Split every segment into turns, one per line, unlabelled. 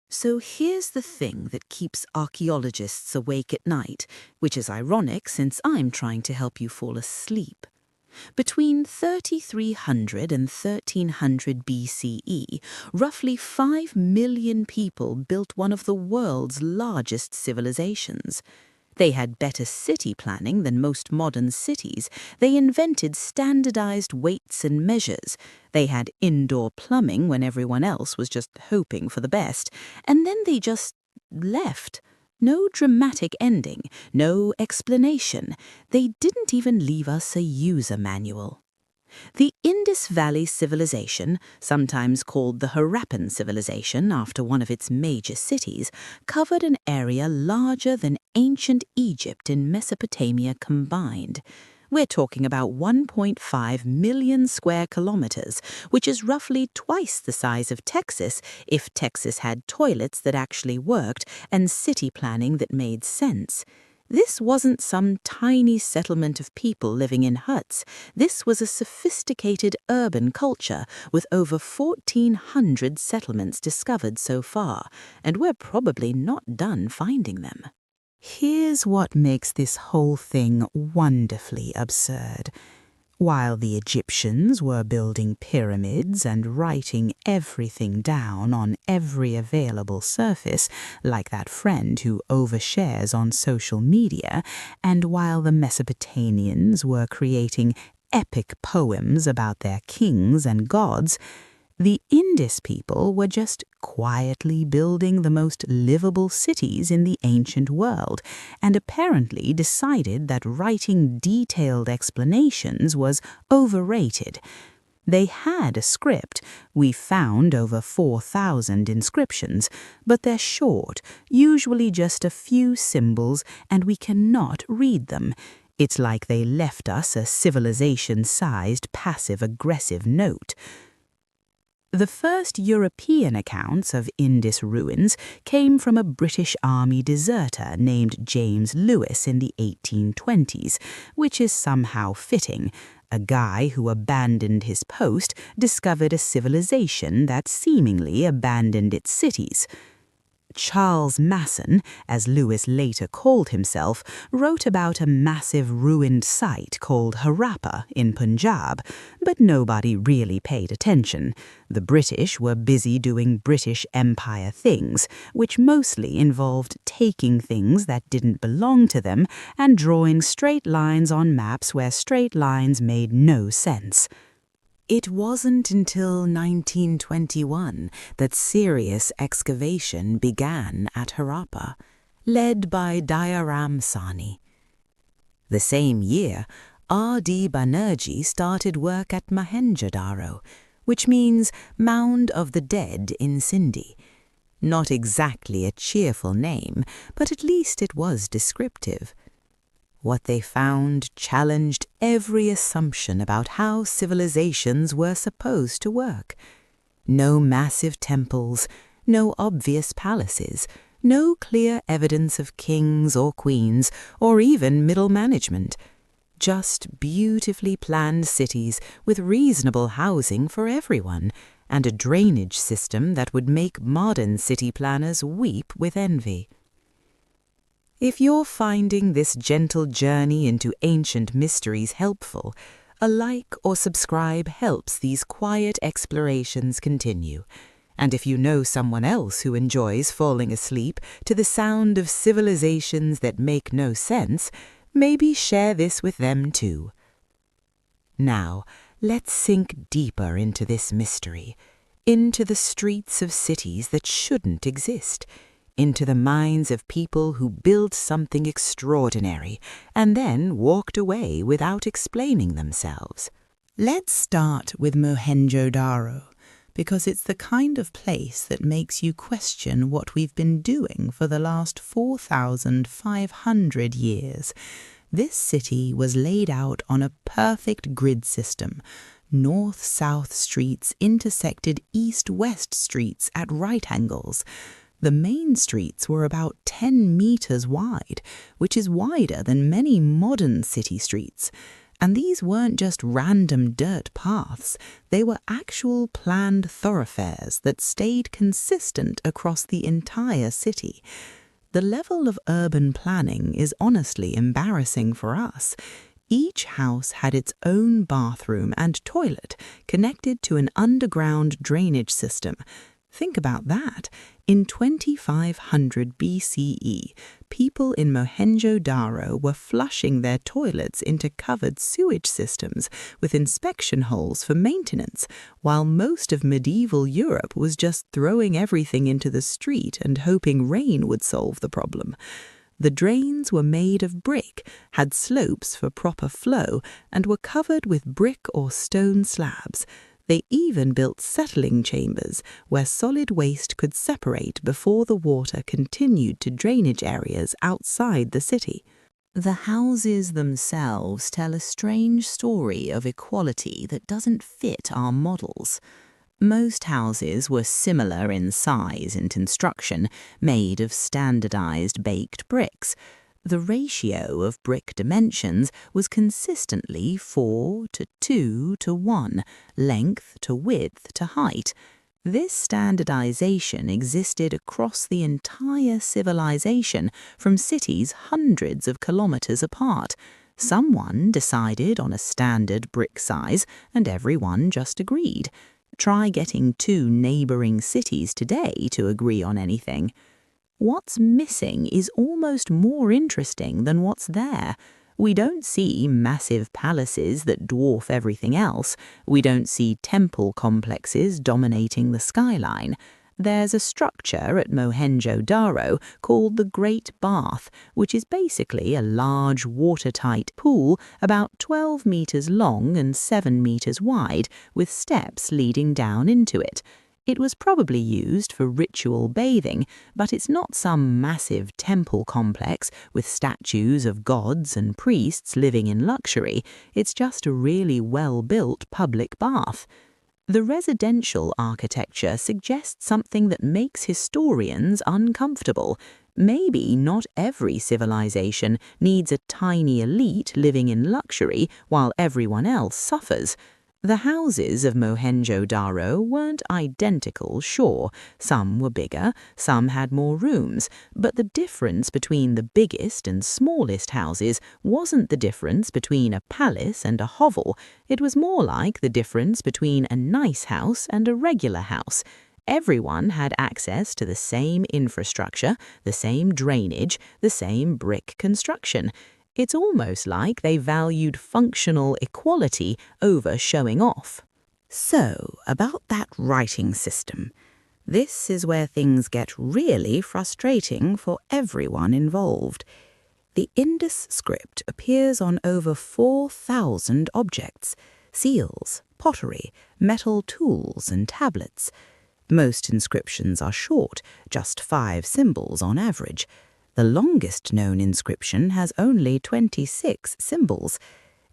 So here's the thing that keeps archaeologists awake at night, which is ironic since I'm trying to help you fall asleep. Between 3300 and 1300 BCE, roughly 5 million people built one of the world's largest civilizations. They had better city planning than most modern cities. They invented standardized weights and measures. They had indoor plumbing when everyone else was just hoping for the best. And then they just left. No dramatic ending, no explanation. They didn't even leave us a user manual. The Indus Valley civilization, sometimes called the Harappan civilization after one of its major cities, covered an area larger than ancient Egypt and Mesopotamia combined. We're talking about 1.5 million square kilometers, which is roughly twice the size of Texas if Texas had toilets that actually worked and city planning that made sense. This wasn't some tiny settlement of people living in huts. This was a sophisticated urban culture with over 1,400 settlements discovered so far, and we're probably not done finding them. Here's what makes this whole thing wonderfully absurd. While the Egyptians were building pyramids and writing everything down on every available surface, like that friend who overshares on social media, and while the Mesopotamians were creating epic poems about their kings and gods, the Indus people were just quietly building the most livable cities in the ancient world, and apparently decided that writing detailed explanations was overrated. They had a script. We found over 4,000 inscriptions, but they're short, usually just a few symbols, and we cannot read them. It's like they left us a civilization-sized passive-aggressive note. The first European accounts of Indus ruins came from a British Army deserter named James Lewis in the 1820s, which is somehow fitting. A guy who abandoned his post discovered a civilization that seemingly abandoned its cities. Charles Masson, as Lewis later called himself, wrote about a massive ruined site called Harappa in Punjab, but nobody really paid attention. The British were busy doing British Empire things, which mostly involved taking things that didn't belong to them and drawing straight lines on maps where straight lines made no sense. It wasn't until 1921 that serious excavation began at Harappa, led by Dayaram Sani. The same year, R.D. Banerjee started work at Mohenjo-daro, which means Mound of the Dead in Sindhi. Not exactly a cheerful name, but at least it was descriptive. What they found challenged every assumption about how civilizations were supposed to work. No massive temples, no obvious palaces, no clear evidence of kings or queens, or even middle management. Just beautifully planned cities with reasonable housing for everyone, and a drainage system that would make modern city planners weep with envy. If you're finding this gentle journey into ancient mysteries helpful, a like or subscribe helps these quiet explorations continue. And if you know someone else who enjoys falling asleep to the sound of civilizations that make no sense, maybe share this with them too. Now, let's sink deeper into this mystery, into the streets of cities that shouldn't exist, into the minds of people who built something extraordinary and then walked away without explaining themselves. Let's start with Mohenjo-daro, because it's the kind of place that makes you question what we've been doing for the last 4,500 years. This city was laid out on a perfect grid system. North-south streets intersected east-west streets at right angles. The main streets were about 10 meters wide, which is wider than many modern city streets. And these weren't just random dirt paths, they were actual planned thoroughfares that stayed consistent across the entire city. The level of urban planning is honestly embarrassing for us. Each house had its own bathroom and toilet connected to an underground drainage system. Think about that. In 2500 BCE, people in Mohenjo-daro were flushing their toilets into covered sewage systems with inspection holes for maintenance, while most of medieval Europe was just throwing everything into the street and hoping rain would solve the problem. The drains were made of brick, had slopes for proper flow, and were covered with brick or stone slabs. They even built settling chambers where solid waste could separate before the water continued to drainage areas outside the city. The houses themselves tell a strange story of equality that doesn't fit our models. Most houses were similar in size and construction, made of standardized baked bricks. The ratio of brick dimensions was consistently 4 to 2 to 1, length to width to height. This standardization existed across the entire civilization, from cities hundreds of kilometers apart. Someone decided on a standard brick size, and everyone just agreed. Try getting 2 neighboring cities today to agree on anything. What's missing is almost more interesting than what's there. We don't see massive palaces that dwarf everything else. We don't see temple complexes dominating the skyline. There's a structure at Mohenjo-daro called the Great Bath, which is basically a large watertight pool about 12 meters long and 7 meters wide, with steps leading down into it. It was probably used for ritual bathing, but it's not some massive temple complex with statues of gods and priests living in luxury. It's just a really well-built public bath. The residential architecture suggests something that makes historians uncomfortable. Maybe not every civilization needs a tiny elite living in luxury while everyone else suffers. The houses of Mohenjo-daro weren't identical, sure. Some were bigger, some had more rooms, but the difference between the biggest and smallest houses wasn't the difference between a palace and a hovel. It was more like the difference between a nice house and a regular house. Everyone had access to the same infrastructure, the same drainage, the same brick construction. It's almost like they valued functional equality over showing off. So, about that writing system. This is where things get really frustrating for everyone involved. The Indus script appears on over 4,000 objects: seals, pottery, metal tools, and tablets. Most inscriptions are short, just 5 symbols on average. The longest known inscription has only 26 symbols.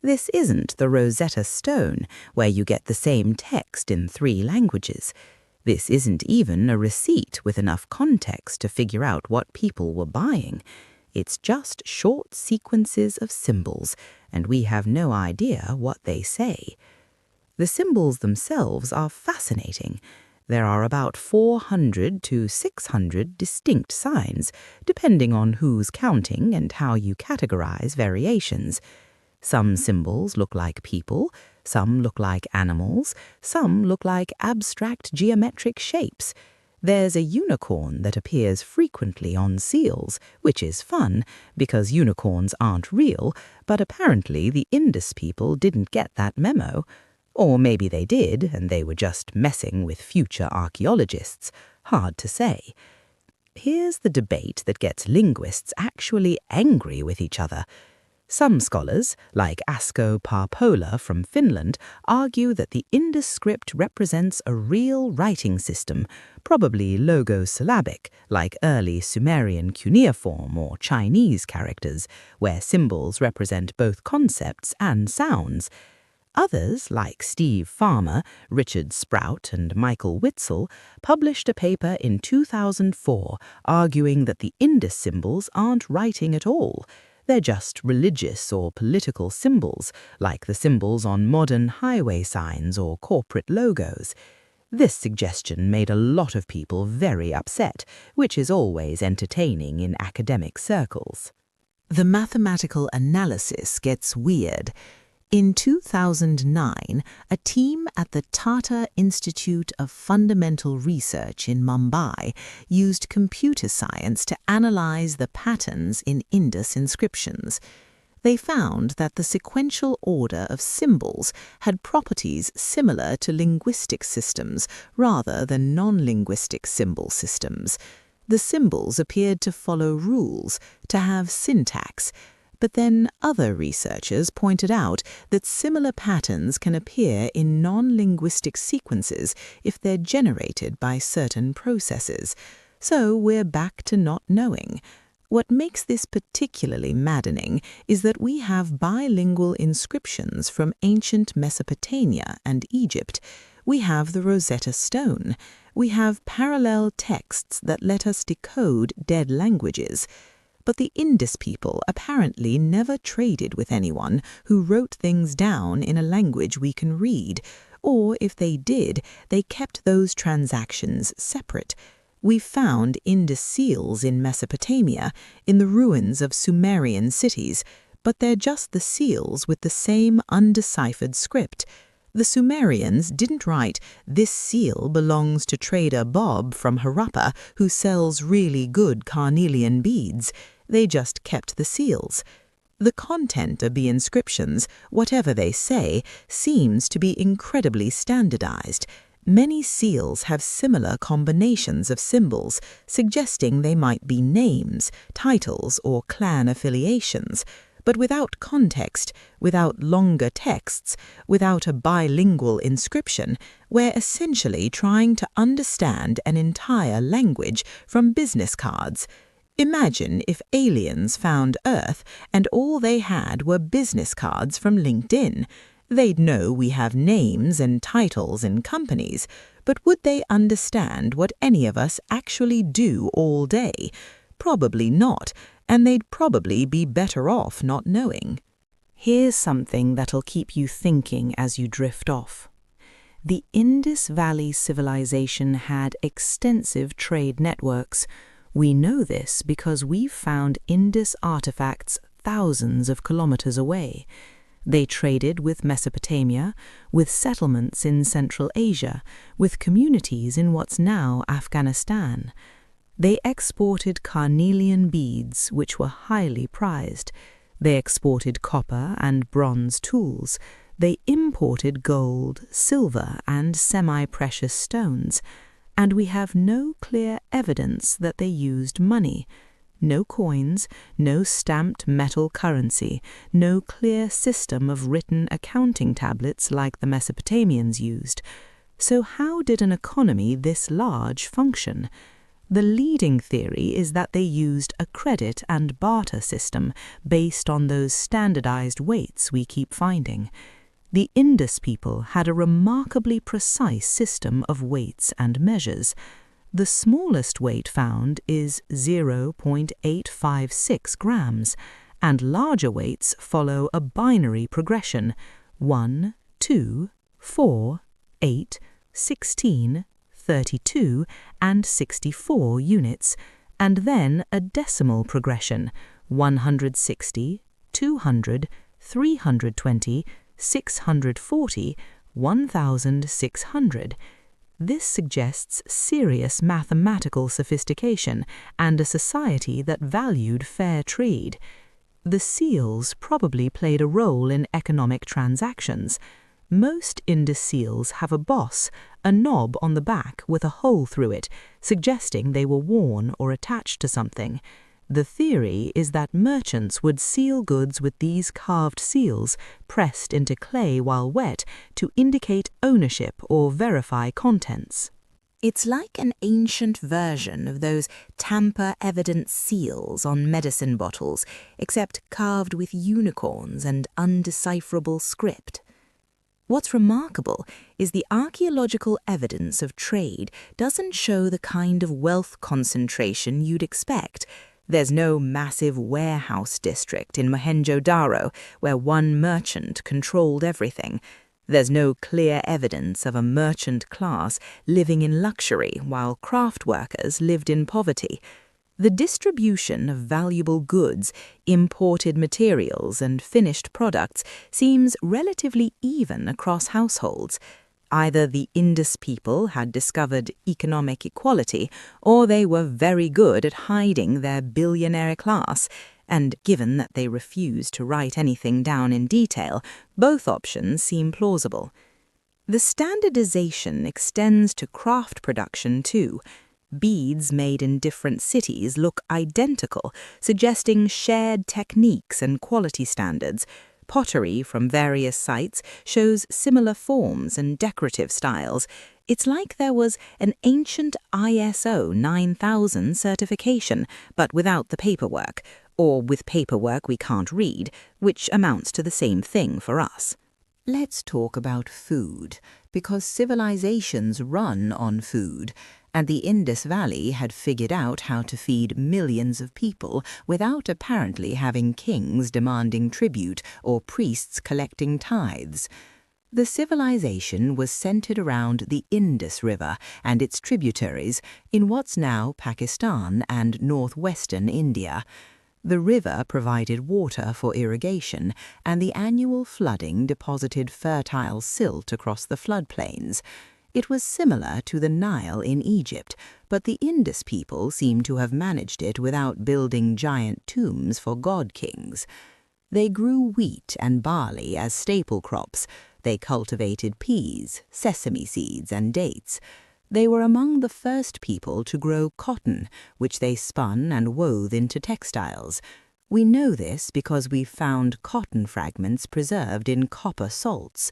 This isn't the Rosetta Stone, where you get the same text in 3 languages. This isn't even a receipt with enough context to figure out what people were buying. It's just short sequences of symbols, and we have no idea what they say. The symbols themselves are fascinating. There are about 400 to 600 distinct signs, depending on who's counting and how you categorize variations. Some symbols look like people, some look like animals, some look like abstract geometric shapes. There's a unicorn that appears frequently on seals, which is fun, because unicorns aren't real, but apparently the Indus people didn't get that memo. Or maybe they did, and they were just messing with future archaeologists. Hard to say. Here's the debate that gets linguists actually angry with each other. Some scholars, like Asko Parpola from Finland, argue that the Indus script represents a real writing system, probably logosyllabic, like early Sumerian cuneiform or Chinese characters, where symbols represent both concepts and sounds. Others, like Steve Farmer, Richard Sprout, and Michael Witzel, published a paper in 2004 arguing that the Indus symbols aren't writing at all. They're just religious or political symbols, like the symbols on modern highway signs or corporate logos. This suggestion made a lot of people very upset, which is always entertaining in academic circles. The mathematical analysis gets weird. In 2009, a team at the Tata Institute of Fundamental Research in Mumbai used computer science to analyze the patterns in Indus inscriptions. They found that the sequential order of symbols had properties similar to linguistic systems rather than non-linguistic symbol systems. The symbols appeared to follow rules, to have syntax. But then other researchers pointed out that similar patterns can appear in non-linguistic sequences if they're generated by certain processes. So we're back to not knowing. What makes this particularly maddening is that we have bilingual inscriptions from ancient Mesopotamia and Egypt. We have the Rosetta Stone. We have parallel texts that let us decode dead languages. But the Indus people apparently never traded with anyone who wrote things down in a language we can read, or if they did, they kept those transactions separate. We found Indus seals in Mesopotamia, in the ruins of Sumerian cities, but they're just the seals with the same undeciphered script. The Sumerians didn't write, "This seal belongs to trader Bob from Harappa who sells really good carnelian beads." They just kept the seals. The content of the inscriptions, whatever they say, seems to be incredibly standardized. Many seals have similar combinations of symbols, suggesting they might be names, titles, or clan affiliations. But without context, without longer texts, without a bilingual inscription, we're essentially trying to understand an entire language from business cards. Imagine if aliens found Earth and all they had were business cards from LinkedIn. They'd know we have names and titles and companies, but would they understand what any of us actually do all day? Probably not, and they'd probably be better off not knowing. Here's something that'll keep you thinking as you drift off. The Indus Valley civilization had extensive trade networks. We know this because we've found Indus artifacts thousands of kilometers away. They traded with Mesopotamia, with settlements in Central Asia, with communities in what's now Afghanistan. They exported carnelian beads, which were highly prized. They exported copper and bronze tools. They imported gold, silver, and semi-precious stones. And we have no clear evidence that they used money. No coins, no stamped metal currency, no clear system of written accounting tablets like the Mesopotamians used. So how did an economy this large function? The leading theory is that they used a credit and barter system based on those standardized weights we keep finding. The Indus people had a remarkably precise system of weights and measures. The smallest weight found is 0.856 grams, and larger weights follow a binary progression: 1, 2, 4, 8, 16, 32, and 64 units, and then a decimal progression: 160, 200, 320, 640, 1,600. This suggests serious mathematical sophistication and a society that valued fair trade. The seals probably played a role in economic transactions. Most Indus seals have a boss, a knob on the back with a hole through it, suggesting they were worn or attached to something. The theory is that merchants would seal goods with these carved seals, pressed into clay while wet, to indicate ownership or verify contents. It's like an ancient version of those tamper-evidence seals on medicine bottles, except carved with unicorns and undecipherable script. What's remarkable is the archaeological evidence of trade doesn't show the kind of wealth concentration you'd expect. There's no massive warehouse district in Mohenjo-daro where one merchant controlled everything. There's no clear evidence of a merchant class living in luxury while craft workers lived in poverty. The distribution of valuable goods, imported materials, and finished products seems relatively even across households. Either the Indus people had discovered economic equality, or they were very good at hiding their billionaire class, and given that they refused to write anything down in detail, both options seem plausible. The standardization extends to craft production too. Beads made in different cities look identical, suggesting shared techniques and quality standards. Pottery from various sites shows similar forms and decorative styles. It's like there was an ancient ISO 9000 certification, but without the paperwork, or with paperwork we can't read, which amounts to the same thing for us. Let's talk about food, because civilizations run on food, and the Indus Valley had figured out how to feed millions of people without apparently having kings demanding tribute or priests collecting tithes. The civilization was centered around the Indus River and its tributaries in what's now Pakistan and northwestern India. The river provided water for irrigation, and the annual flooding deposited fertile silt across the floodplains. It was similar to the Nile in Egypt, but the Indus people seem to have managed it without building giant tombs for god-kings. They grew wheat and barley as staple crops. They cultivated peas, sesame seeds, and dates. They were among the first people to grow cotton, which they spun and wove into textiles. We know this because we've found cotton fragments preserved in copper salts.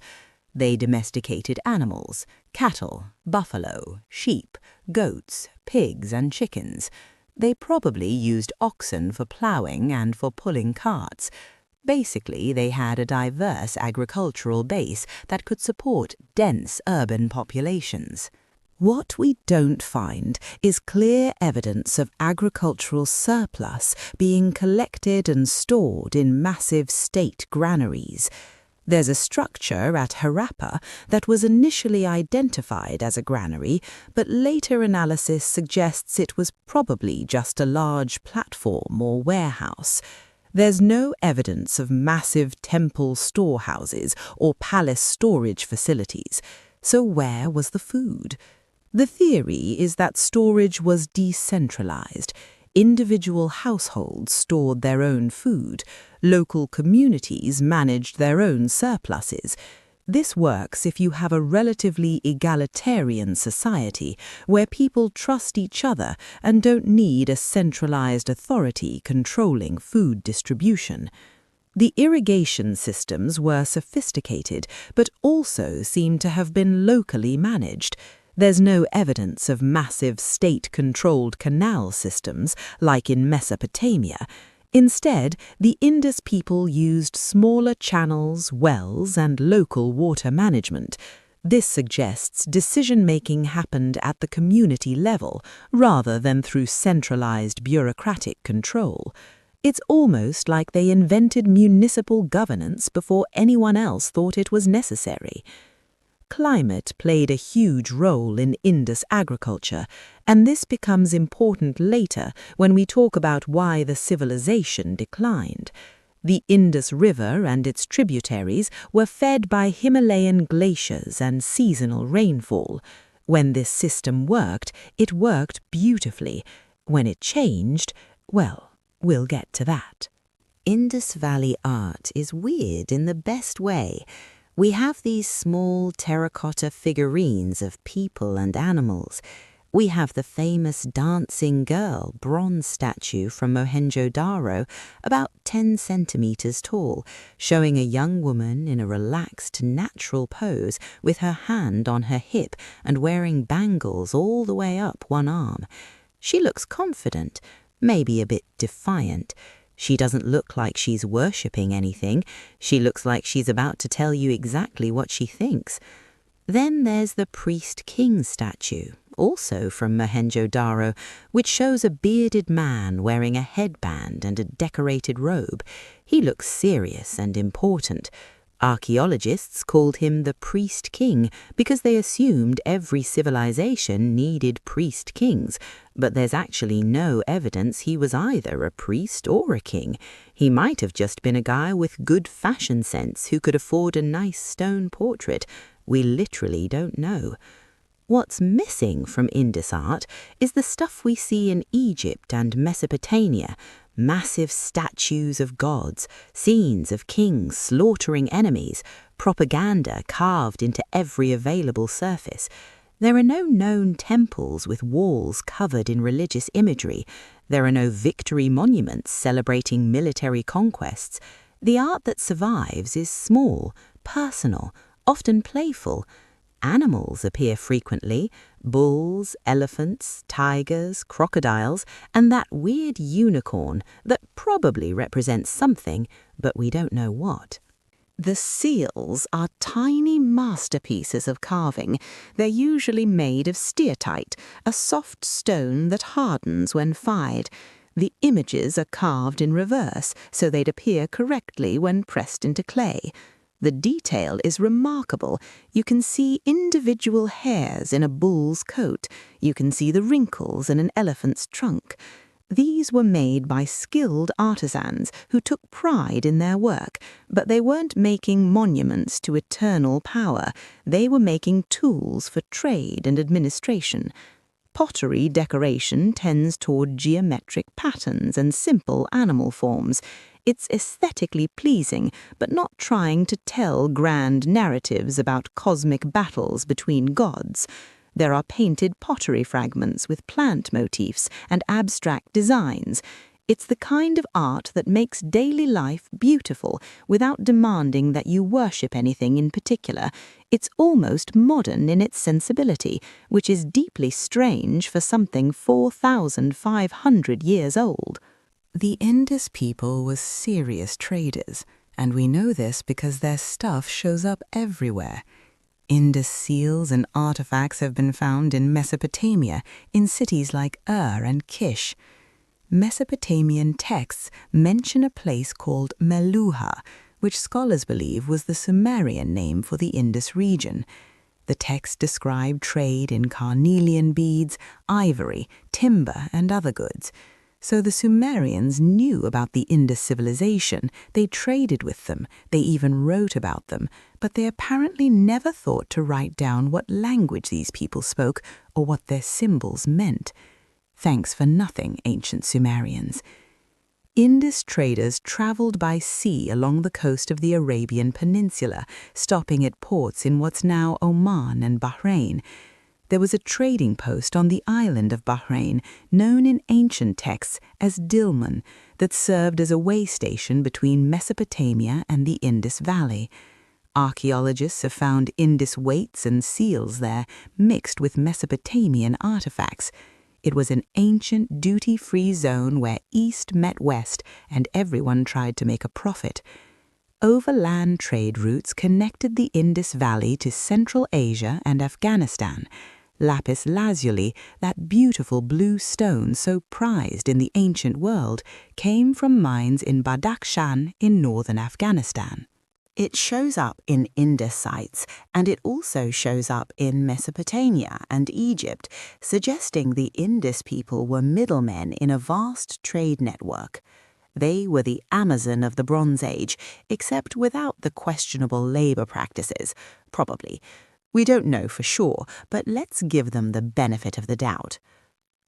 They domesticated animals, cattle, buffalo, sheep, goats, pigs, and chickens. They probably used oxen for ploughing and for pulling carts. Basically, they had a diverse agricultural base that could support dense urban populations. What we don't find is clear evidence of agricultural surplus being collected and stored in massive state granaries. There's a structure at Harappa that was initially identified as a granary, but later analysis suggests it was probably just a large platform or warehouse. There's no evidence of massive temple storehouses or palace storage facilities. So where was the food? The theory is that storage was decentralized. Individual households stored their own food. Local communities managed their own surpluses. This works if you have a relatively egalitarian society where people trust each other and don't need a centralized authority controlling food distribution. The irrigation systems were sophisticated, but also seem to have been locally managed. There's no evidence of massive state-controlled canal systems like in Mesopotamia. Instead, the Indus people used smaller channels, wells, and local water management. This suggests decision-making happened at the community level rather than through centralized bureaucratic control. It's almost like they invented municipal governance before anyone else thought it was necessary. Climate played a huge role in Indus agriculture, and this becomes important later when we talk about why the civilization declined. The Indus River and its tributaries were fed by Himalayan glaciers and seasonal rainfall. When this system worked, it worked beautifully. When it changed, well, we'll get to that. Indus Valley art is weird in the best way. We have these small terracotta figurines of people and animals. We have the famous dancing girl bronze statue from Mohenjo-daro, about 10 centimeters tall, showing a young woman in a relaxed, natural pose with her hand on her hip and wearing bangles all the way up one arm. She looks confident, maybe a bit defiant. She doesn't look like she's worshipping anything. She looks like she's about to tell you exactly what she thinks. Then there's the priest-king statue, also from Mohenjo-daro, which shows a bearded man wearing a headband and a decorated robe. He looks serious and important. Archaeologists called him the priest king because they assumed every civilization needed priest kings, but there's actually no evidence he was either a priest or a king. He might have just been a guy with good fashion sense who could afford a nice stone portrait. We literally don't know. What's missing from Indus art is the stuff we see in Egypt and Mesopotamia. Massive statues of gods, scenes of kings slaughtering enemies, propaganda carved into every available surface. There are no known temples with walls covered in religious imagery. There are no victory monuments celebrating military conquests. The art that survives is small, personal, often playful. Animals appear frequently: bulls, elephants, tigers, crocodiles, and that weird unicorn that probably represents something, but we don't know what. The seals are tiny masterpieces of carving. They're usually made of steatite, a soft stone that hardens when fired. The images are carved in reverse, so they'd appear correctly when pressed into clay. The detail is remarkable. You can see individual hairs in a bull's coat. You can see the wrinkles in an elephant's trunk. These were made by skilled artisans who took pride in their work, but they weren't making monuments to eternal power. They were making tools for trade and administration. Pottery decoration tends toward geometric patterns and simple animal forms. It's aesthetically pleasing, but not trying to tell grand narratives about cosmic battles between gods. There are painted pottery fragments with plant motifs and abstract designs. It's the kind of art that makes daily life beautiful without demanding that you worship anything in particular. It's almost modern in its sensibility, which is deeply strange for something 4,500 years old. The Indus people were serious traders, and we know this because their stuff shows up everywhere. Indus seals and artifacts have been found in Mesopotamia, in cities like Ur and Kish. Mesopotamian texts mention a place called Meluha, which scholars believe was the Sumerian name for the Indus region. The texts describe trade in carnelian beads, ivory, timber, and other goods. So the Sumerians knew about the Indus civilization, they traded with them, they even wrote about them, but they apparently never thought to write down what language these people spoke or what their symbols meant. Thanks for nothing, ancient Sumerians. Indus traders traveled by sea along the coast of the Arabian Peninsula, stopping at ports in what's now Oman and Bahrain. There was a trading post on the island of Bahrain, known in ancient texts as Dilmun, that served as a way station between Mesopotamia and the Indus Valley. Archaeologists have found Indus weights and seals there, mixed with Mesopotamian artifacts. It was an ancient duty-free zone where East met West, and everyone tried to make a profit. Overland trade routes connected the Indus Valley to Central Asia and Afghanistan. Lapis lazuli, that beautiful blue stone so prized in the ancient world, came from mines in Badakhshan in northern Afghanistan. It shows up in Indus sites, and it also shows up in Mesopotamia and Egypt, suggesting the Indus people were middlemen in a vast trade network. They were the Amazon of the Bronze Age, except without the questionable labor practices, probably. We don't know for sure, but let's give them the benefit of the doubt.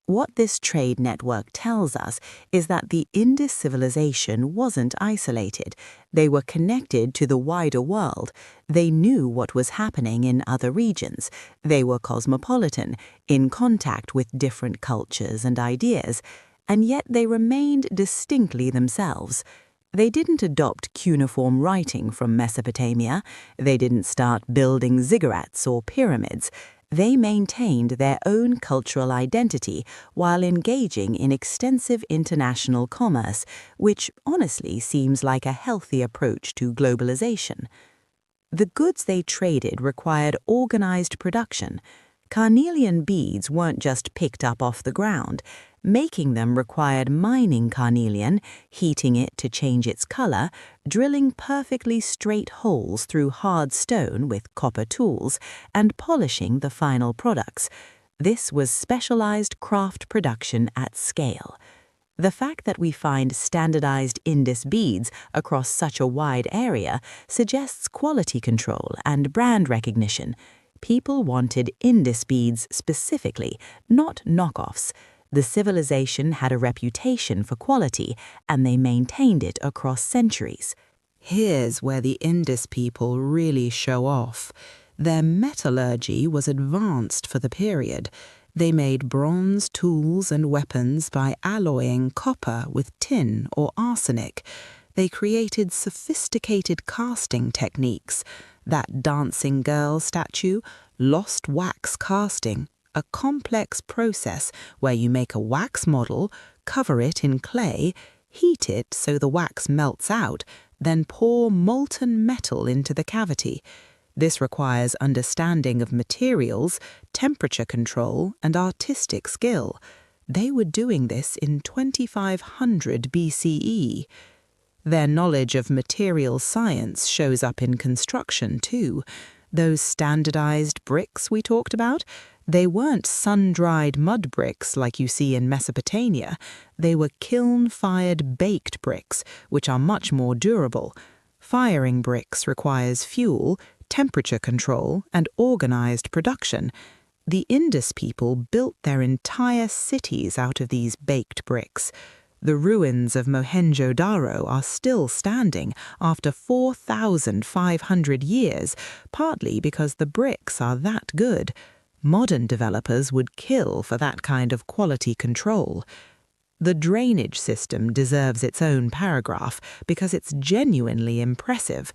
What this trade network tells us is that the Indus civilization wasn't isolated. They were connected to the wider world. They knew what was happening in other regions. They were cosmopolitan, in contact with different cultures and ideas, and yet they remained distinctly themselves. They didn't adopt cuneiform writing from Mesopotamia. They didn't start building ziggurats or pyramids. They maintained their own cultural identity while engaging in extensive international commerce, which honestly seems like a healthy approach to globalization. The goods they traded required organized production. Carnelian beads weren't just picked up off the ground. Making them required mining carnelian, heating it to change its color, drilling perfectly straight holes through hard stone with copper tools, and polishing the final products. This was specialized craft production at scale. The fact that we find standardized Indus beads across such a wide area suggests quality control and brand recognition. People wanted Indus beads specifically, not knockoffs. The civilization had a reputation for quality, and they maintained it across centuries. Here's where the Indus people really show off. Their metallurgy was advanced for the period. They made bronze tools and weapons by alloying copper with tin or arsenic. They created sophisticated casting techniques. That dancing girl statue, lost wax casting, a complex process where you make a wax model, cover it in clay, heat it so the wax melts out, then pour molten metal into the cavity. This requires understanding of materials, temperature control, and artistic skill. They were doing this in 2500 BCE. Their knowledge of material science shows up in construction too. Those standardized bricks we talked about, they weren't sun-dried mud bricks like you see in Mesopotamia. They were kiln-fired baked bricks, which are much more durable. Firing bricks requires fuel, temperature control, and organized production. The Indus people built their entire cities out of these baked bricks. The ruins of Mohenjo-daro are still standing after 4,500 years, partly because the bricks are that good. Modern developers would kill for that kind of quality control. The drainage system deserves its own paragraph because it's genuinely impressive.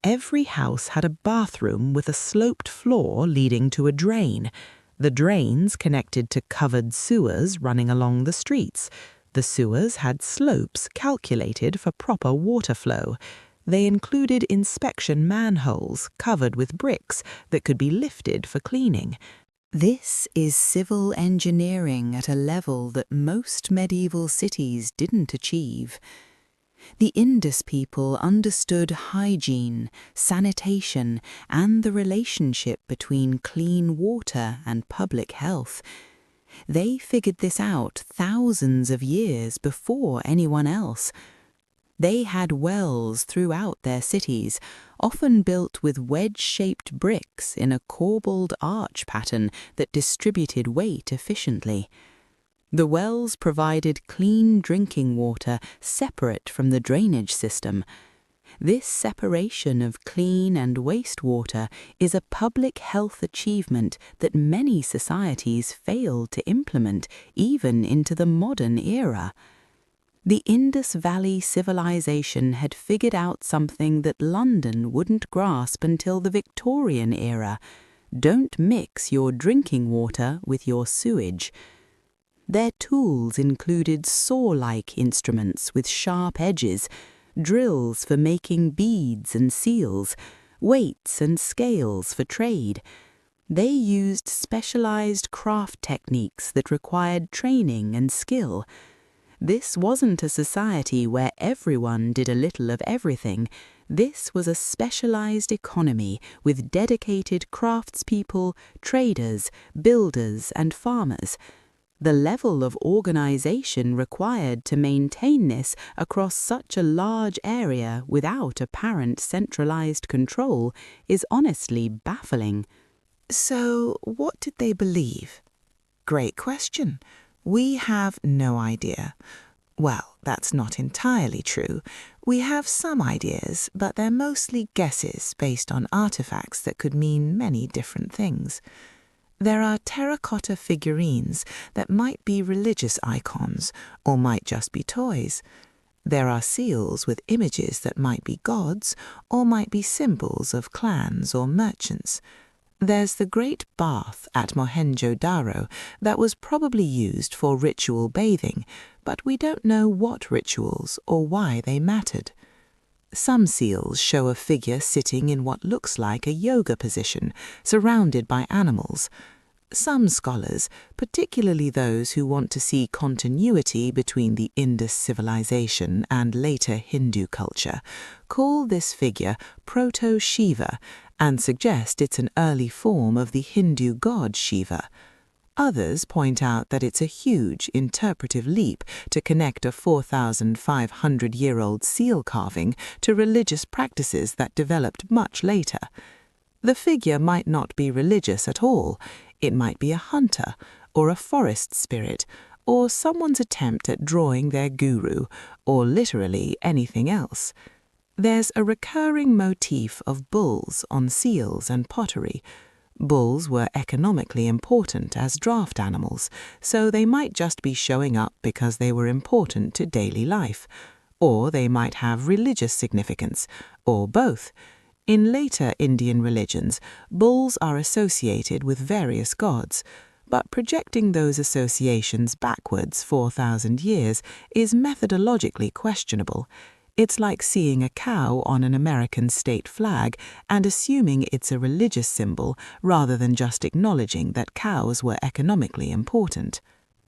Every house had a bathroom with a sloped floor leading to a drain. The drains connected to covered sewers running along the streets. The sewers had slopes calculated for proper water flow. They included inspection manholes covered with bricks that could be lifted for cleaning. This is civil engineering at a level that most medieval cities didn't achieve. The Indus people understood hygiene, sanitation, and the relationship between clean water and public health. They figured this out thousands of years before anyone else. They had wells throughout their cities, often built with wedge-shaped bricks in a corbelled arch pattern that distributed weight efficiently. The wells provided clean drinking water separate from the drainage system. This separation of clean and wastewater is a public health achievement that many societies failed to implement even into the modern era. The Indus Valley civilization had figured out something that London wouldn't grasp until the Victorian era. Don't mix your drinking water with your sewage. Their tools included saw-like instruments with sharp edges, drills for making beads and seals, weights and scales for trade. They used specialized craft techniques that required training and skill. This wasn't a society where everyone did a little of everything. This was a specialized economy with dedicated craftspeople, traders, builders, and farmers. The level of organization required to maintain this across such a large area without apparent centralized control is honestly baffling.
So, what did they believe? Great question. We have no idea. Well, that's not entirely true. We have some ideas, but they're mostly guesses based on artifacts that could mean many different things. There are terracotta figurines that might be religious icons or might just be toys. There are seals with images that might be gods or might be symbols of clans or merchants. There's the great bath at Mohenjo-daro that was probably used for ritual bathing, but we don't know what rituals or why they mattered. Some seals show a figure sitting in what looks like a yoga position, surrounded by animals. Some scholars, particularly those who want to see continuity between the Indus civilization and later Hindu culture, call this figure Proto-Shiva and suggest it's an early form of the Hindu god Shiva. Others point out that it's a huge interpretive leap to connect a 4,500-year-old seal carving to religious practices that developed much later. The figure might not be religious at all. It might be a hunter, or a forest spirit, or someone's attempt at drawing their guru, or literally anything else. There's a recurring motif of bulls on seals and pottery. Bulls were economically important as draft animals, so they might just be showing up because they were important to daily life, or they might have religious significance, or both. In later Indian religions, bulls are associated with various gods, but projecting those associations backwards 4,000 years is methodologically questionable. It's like seeing a cow on an American state flag and assuming it's a religious symbol rather than just acknowledging that cows were economically important.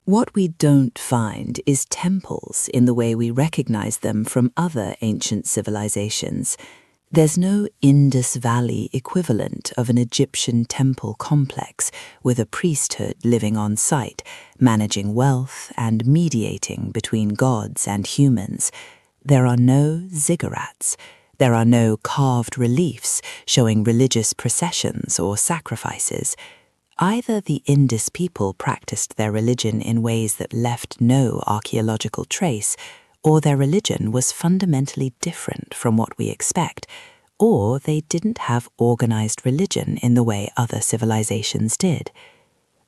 What we don't find is temples in the way we recognize them from other ancient civilizations. There's no Indus Valley equivalent of an Egyptian temple complex with a priesthood living on site, managing wealth and mediating between gods and humans. There are no ziggurats. There are no carved reliefs showing religious processions or sacrifices. Either the Indus people practiced their religion in ways that left no archaeological trace, or their religion was fundamentally different from what we expect, or they didn't have organized religion in the way other civilizations did.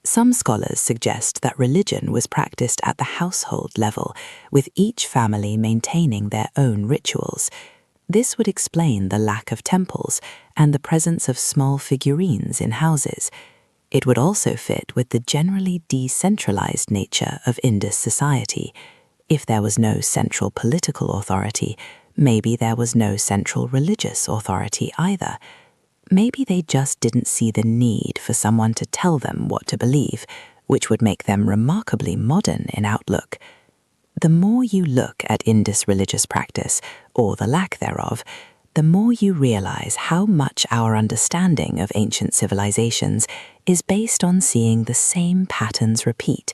Some scholars suggest that religion was practiced at the household level, with each family maintaining their own rituals. This would explain the lack of temples and the presence of small figurines in houses. It would also fit with the generally decentralized nature of Indus society. If there was no central political authority, maybe there was no central religious authority either. Maybe they just didn't see the need for someone to tell them what to believe, which would make them remarkably modern in outlook. The more you look at Indus religious practice, or the lack thereof, the more you realize how much our understanding of ancient civilizations is based on seeing the same patterns repeat: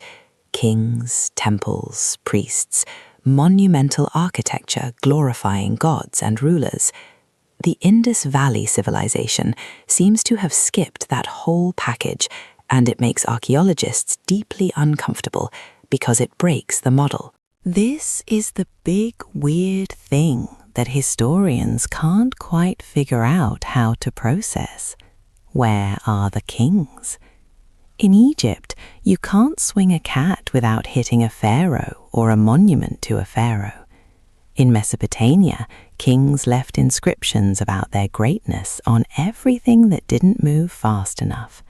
kings, temples, priests, monumental architecture glorifying gods and rulers. The Indus Valley civilization seems to have skipped that whole package, and it makes archaeologists deeply uncomfortable because it breaks the model. This is the big, weird thing that historians can't quite figure out how to process. Where are the kings? In Egypt, you can't swing a cat without hitting a pharaoh or a monument to a pharaoh. In Mesopotamia, kings left inscriptions about their greatness on everything that didn't move fast enough.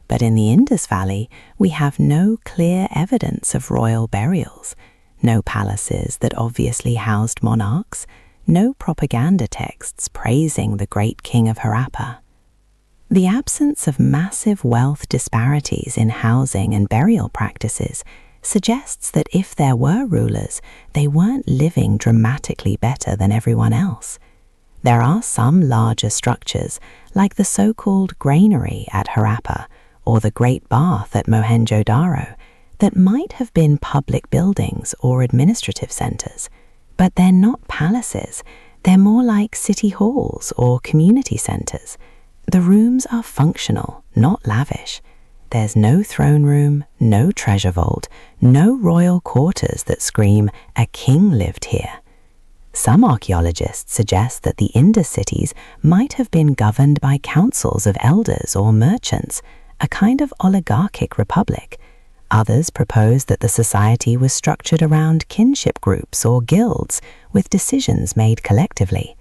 But in the Indus Valley, we have no clear evidence of royal burials, no palaces that obviously housed monarchs, no propaganda texts praising the great king of Harappa. The absence of massive wealth disparities in housing and burial practices suggests that if there were rulers, they weren't living dramatically better than everyone else. There are some larger structures, like the so-called granary at Harappa or the Great Bath at Mohenjo-daro, that might have been public buildings or administrative centers, but they're not palaces. They're more like city halls or community centers. The rooms are functional, not lavish. There's no throne room, no treasure vault, no royal quarters that scream, "A king lived here." Some archaeologists suggest that the Indus cities might have been governed by councils of elders or merchants, a kind of oligarchic republic. Others propose that the society was structured around kinship groups or guilds, with decisions made collectively.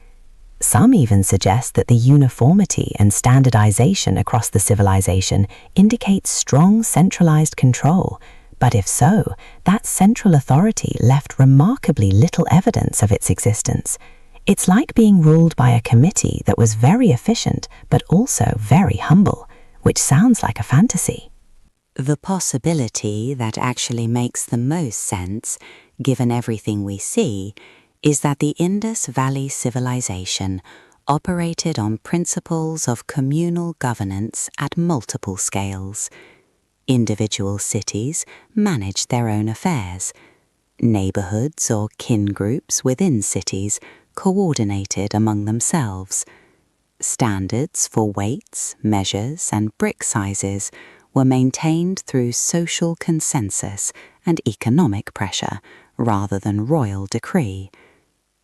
Some even suggest that the uniformity and standardization across the civilization indicates strong centralized control, but if so, that central authority left remarkably little evidence of its existence. It's like being ruled by a committee that was very efficient but also very humble, which sounds like a fantasy.
The possibility that actually makes the most sense, given everything we see, is that the Indus Valley civilization operated on principles of communal governance at multiple scales. Individual cities managed their own affairs. Neighborhoods or kin groups within cities coordinated among themselves. Standards for weights, measures, and brick sizes were maintained through social consensus and economic pressure rather than royal decree.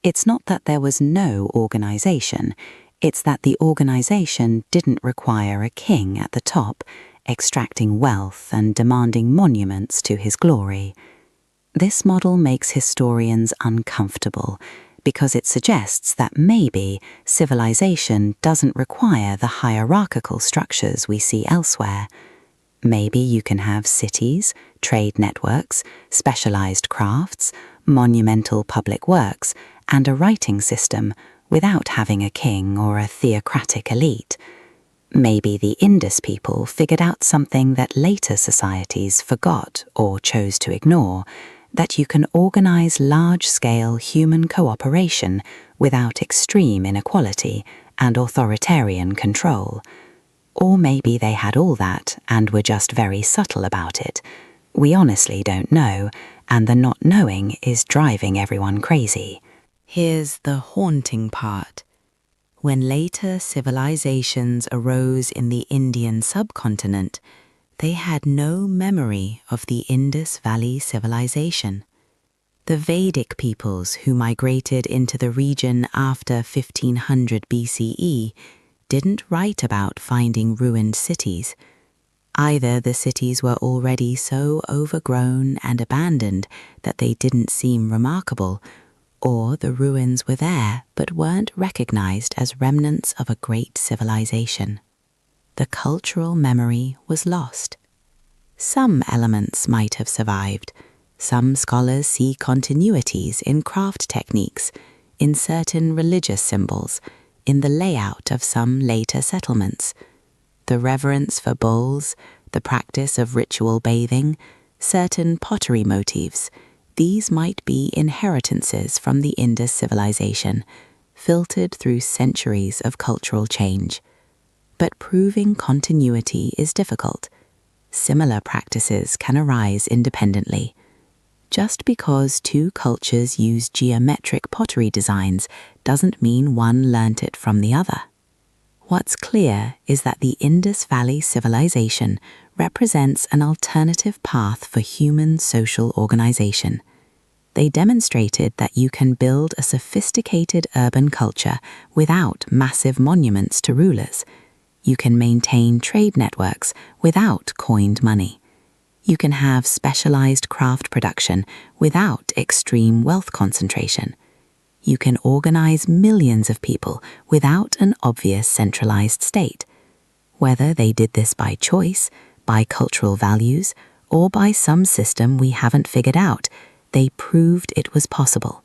It's not that there was no organization, it's that the organization didn't require a king at the top, extracting wealth and demanding monuments to his glory. This model makes historians uncomfortable because it suggests that maybe civilization doesn't require the hierarchical structures we see elsewhere. Maybe you can have cities, trade networks, specialized crafts, monumental public works, and a writing system without having a king or a theocratic elite. Maybe the Indus people figured out something that later societies forgot or chose to ignore, that you can organize large-scale human cooperation without extreme inequality and authoritarian control. Or maybe they had all that and were just very subtle about it. We honestly don't know, and the not knowing is driving everyone crazy.
Here's the haunting part. When later civilizations arose in the Indian subcontinent, they had no memory of the Indus Valley civilization. The Vedic peoples who migrated into the region after 1500 BCE didn't write about finding ruined cities. Either the cities were already so overgrown and abandoned that they didn't seem remarkable, or the ruins were there but weren't recognized as remnants of a great civilization. The cultural memory was lost. Some elements might have survived. Some scholars see continuities in craft techniques, in certain religious symbols, in the layout of some later settlements. The reverence for bulls, the practice of ritual bathing, certain pottery motifs, these might be inheritances from the Indus civilization, filtered through centuries of cultural change. But proving continuity is difficult. Similar practices can arise independently. Just because two cultures use geometric pottery designs doesn't mean one learnt it from the other. What's clear is that the Indus Valley civilization represents an alternative path for human social organization. They demonstrated that you can build a sophisticated urban culture without massive monuments to rulers. You can maintain trade networks without coined money. You can have specialized craft production without extreme wealth concentration. You can organize millions of people without an obvious centralized state. Whether they did this by choice, by cultural values, or by some system we haven't figured out, they proved it was possible.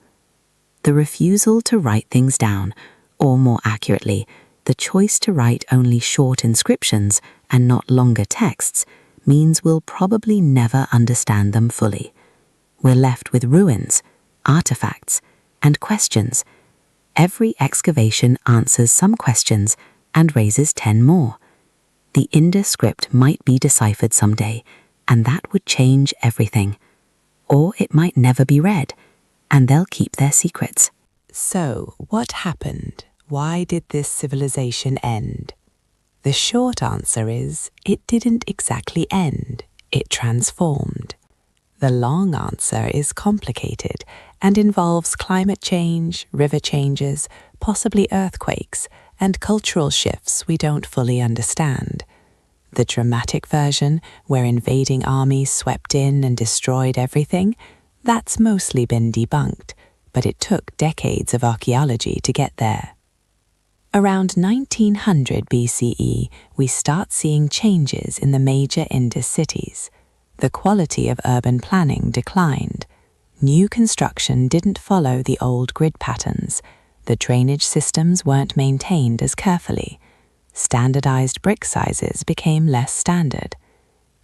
The refusal to write things down, or more accurately, the choice to write only short inscriptions and not longer texts, means we'll probably never understand them fully. We're left with ruins, artifacts, and questions. Every excavation answers some questions and raises 10 more. The Indus script might be deciphered someday, and that would change everything. Or it might never be read, and they'll keep their secrets.
So, what happened? Why did this civilization end? The short answer is, it didn't exactly end, it transformed. The long answer is complicated and involves climate change, river changes, possibly earthquakes, and cultural shifts we don't fully understand. The dramatic version, where invading armies swept in and destroyed everything, that's mostly been debunked, but it took decades of archaeology to get there. Around 1900 BCE, we start seeing changes in the major Indus cities. The quality of urban planning declined. New construction didn't follow the old grid patterns. The drainage systems weren't maintained as carefully. Standardized brick sizes became less standard.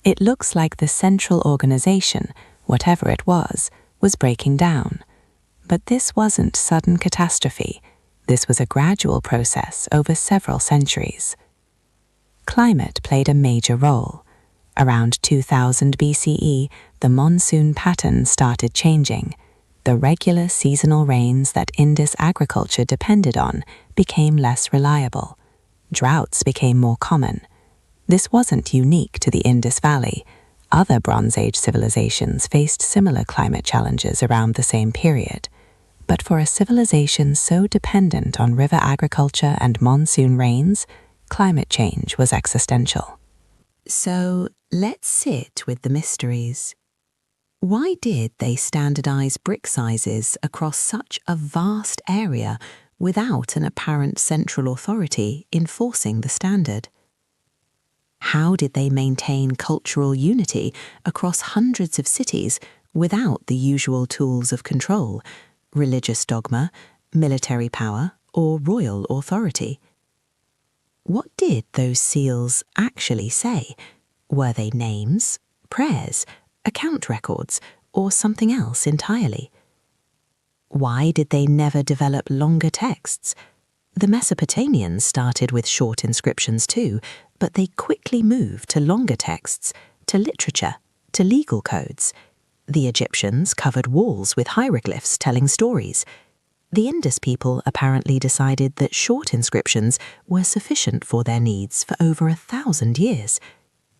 It looks like the central organization, whatever it was breaking down. But this wasn't sudden catastrophe. This was a gradual process over several centuries. Climate played a major role. Around 2000 BCE, the monsoon pattern started changing. The regular seasonal rains that Indus agriculture depended on became less reliable. Droughts became more common. This wasn't unique to the Indus Valley. Other Bronze Age civilizations faced similar climate challenges around the same period. But for a civilization so dependent on river agriculture and monsoon rains, climate change was existential.
So let's sit with the mysteries. Why did they standardize brick sizes across such a vast area without an apparent central authority enforcing the standard? How did they maintain cultural unity across hundreds of cities without the usual tools of control, religious dogma, military power, or royal authority? What did those seals actually say? Were they names, prayers, account records, or something else entirely? Why did they never develop longer texts? The Mesopotamians started with short inscriptions too, but they quickly moved to longer texts, to literature, to legal codes. The Egyptians covered walls with hieroglyphs telling stories. The Indus people apparently decided that short inscriptions were sufficient for their needs for over 1,000 years.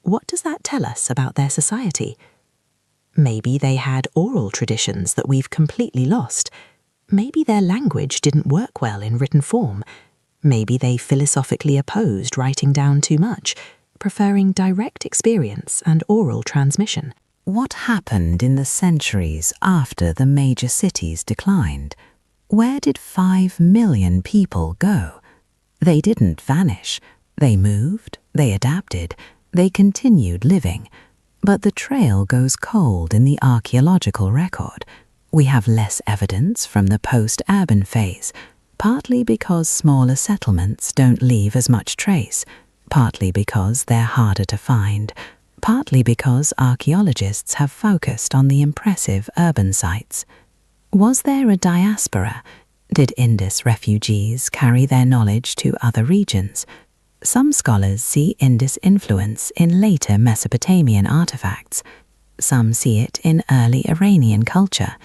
What does that tell us about their society? Maybe they had oral traditions that we've completely lost. Maybe their language didn't work well in written form. Maybe they philosophically opposed writing down too much, preferring direct experience and oral transmission.
What happened in the centuries after the major cities declined? Where did 5 million people go? They didn't vanish. They moved, they adapted, they continued living. But the trail goes cold in the archaeological record. We have less evidence from the post-urban phase, partly because smaller settlements don't leave as much trace, partly because they're harder to find, partly because archaeologists have focused on the impressive urban sites. Was there a diaspora? Did Indus refugees carry their knowledge to other regions? Some scholars see Indus influence in later Mesopotamian artifacts. Some see it in early Iranian culture.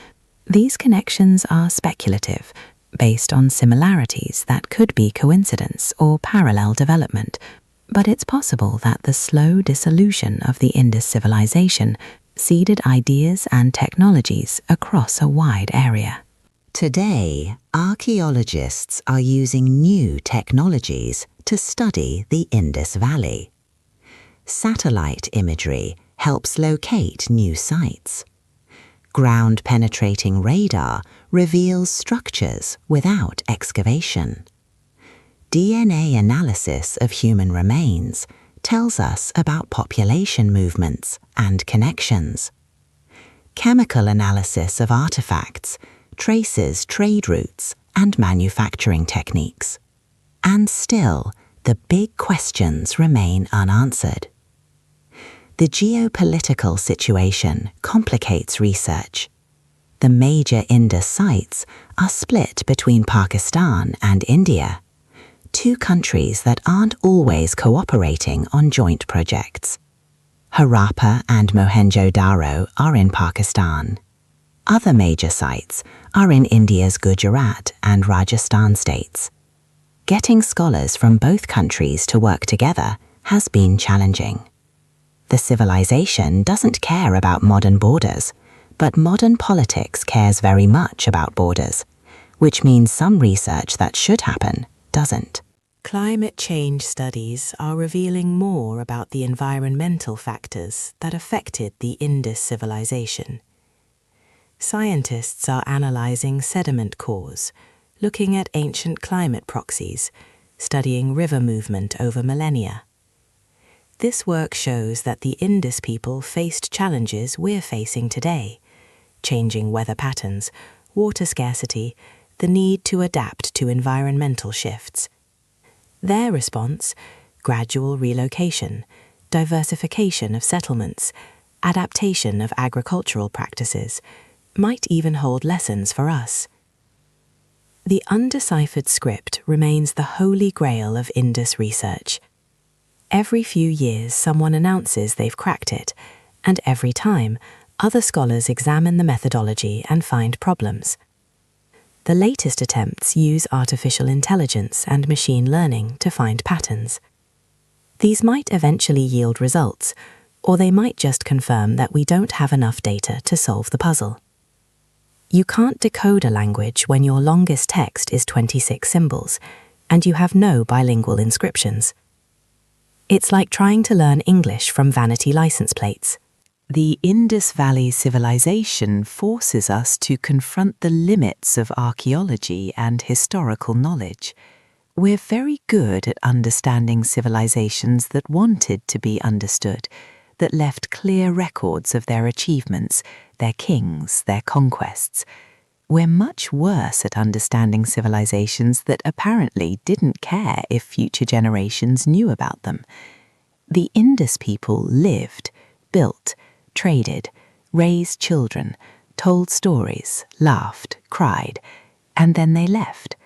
These connections are speculative, based on similarities that could be coincidence or parallel development, but it's possible that the slow dissolution of the Indus civilization seeded ideas and technologies across a wide area.
Today, archaeologists are using new technologies to study the Indus Valley. Satellite imagery helps locate new sites. Ground-penetrating radar reveals structures without excavation. DNA analysis of human remains tells us about population movements and connections. Chemical analysis of artifacts traces trade routes and manufacturing techniques. And still, the big questions remain unanswered. The geopolitical situation complicates research. The major Indus sites are split between Pakistan and India, two countries that aren't always cooperating on joint projects. Harappa and Mohenjo-daro are in Pakistan. Other major sites are in India's Gujarat and Rajasthan states. Getting scholars from both countries to work together has been challenging. The civilization doesn't care about modern borders, but modern politics cares very much about borders, which means some research that should happen doesn't.
Climate change studies are revealing more about the environmental factors that affected the Indus civilization. Scientists are analyzing sediment cores, looking at ancient climate proxies, studying river movement over millennia. This work shows that the Indus people faced challenges we're facing today: changing weather patterns, water scarcity, the need to adapt to environmental shifts. Their response: gradual relocation, diversification of settlements, adaptation of agricultural practices, might even hold lessons for us. The undeciphered script remains the holy grail of Indus research. Every few years someone announces they've cracked it, and every time other scholars examine the methodology and find problems. The latest attempts use artificial intelligence and machine learning to find patterns. These might eventually yield results, or they might just confirm that we don't have enough data to solve the puzzle. You can't decode a language when your longest text is 26 symbols, and you have no bilingual inscriptions. It's like trying to learn English from vanity license plates.
The Indus Valley civilization forces us to confront the limits of archaeology and historical knowledge. We're very good at understanding civilizations that wanted to be understood, that left clear records of their achievements, their kings, their conquests. We're much worse at understanding civilizations that apparently didn't care if future generations knew about them. The Indus people lived, built, traded, raised children, told stories, laughed, cried, and then they left.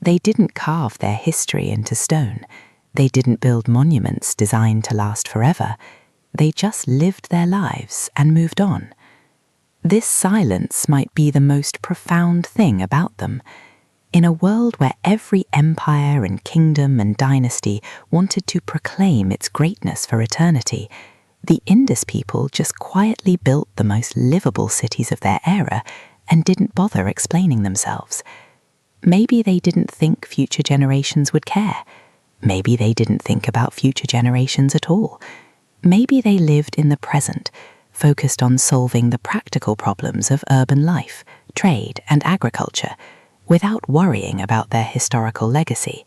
They didn't carve their history into stone. They didn't build monuments designed to last forever. They just lived their lives and moved on. This silence might be the most profound thing about them. In a world where every empire and kingdom and dynasty wanted to proclaim its greatness for eternity, the Indus people just quietly built the most livable cities of their era and didn't bother explaining themselves. Maybe they didn't think future generations would care. Maybe they didn't think about future generations at all. Maybe they lived in the present, focused on solving the practical problems of urban life, trade, and agriculture, without worrying about their historical legacy.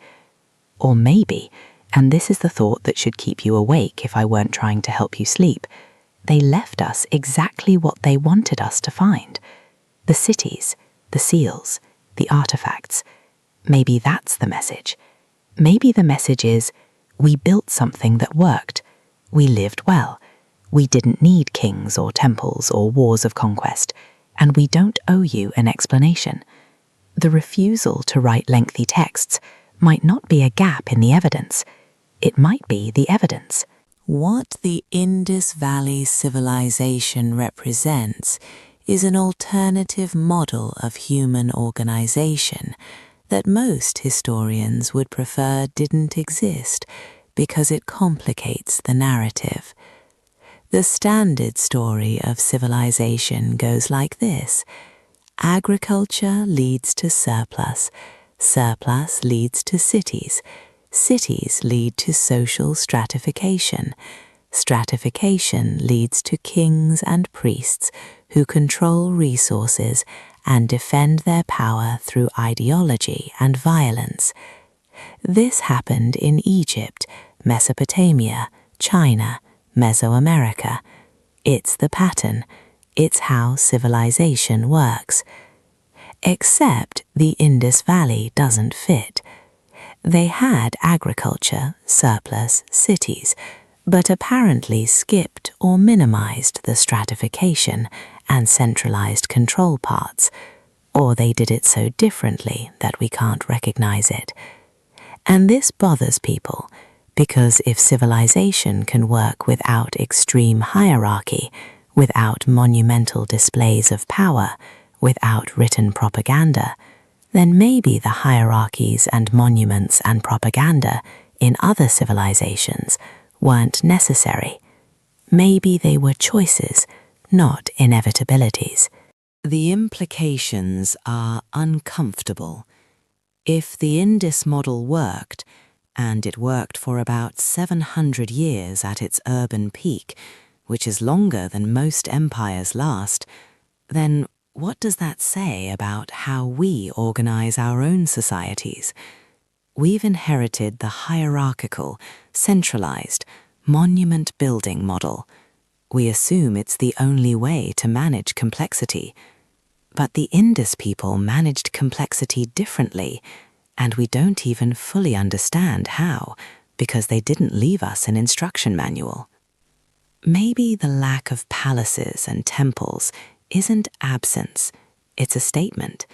Or maybe, and this is the thought that should keep you awake if I weren't trying to help you sleep, they left us exactly what they wanted us to find. The cities, the seals, the artifacts. Maybe that's the message. Maybe the message is, we built something that worked. We lived well. We didn't need kings or temples or wars of conquest, and we don't owe you an explanation. The refusal to write lengthy texts might not be a gap in the evidence. It might be the evidence.
What the Indus Valley civilization represents is an alternative model of human organization that most historians would prefer didn't exist because it complicates the narrative. The standard story of civilization goes like this. Agriculture leads to surplus. Surplus leads to cities. Cities lead to social stratification. Stratification leads to kings and priests who control resources and defend their power through ideology and violence. This happened in Egypt, Mesopotamia, China, Mesoamerica. It's the pattern. It's how civilization works. Except the Indus Valley doesn't fit. They had agriculture, surplus, cities, but apparently skipped or minimized the stratification and centralized control parts, or they did it so differently that we can't recognize it. And this bothers people, because if civilization can work without extreme hierarchy, without monumental displays of power, without written propaganda, then maybe the hierarchies and monuments and propaganda in other civilizations weren't necessary. Maybe they were choices, not inevitabilities. The implications are uncomfortable. If the Indus model worked, and it worked for about 700 years at its urban peak, which is longer than most empires last, then what does that say about how we organize our own societies? We've inherited the hierarchical, centralized, monument-building model. We assume it's the only way to manage complexity. But the Indus people managed complexity differently, and we don't even fully understand how,
because they didn't leave us an instruction manual. Maybe the lack of palaces and temples isn't absence, it's a statement.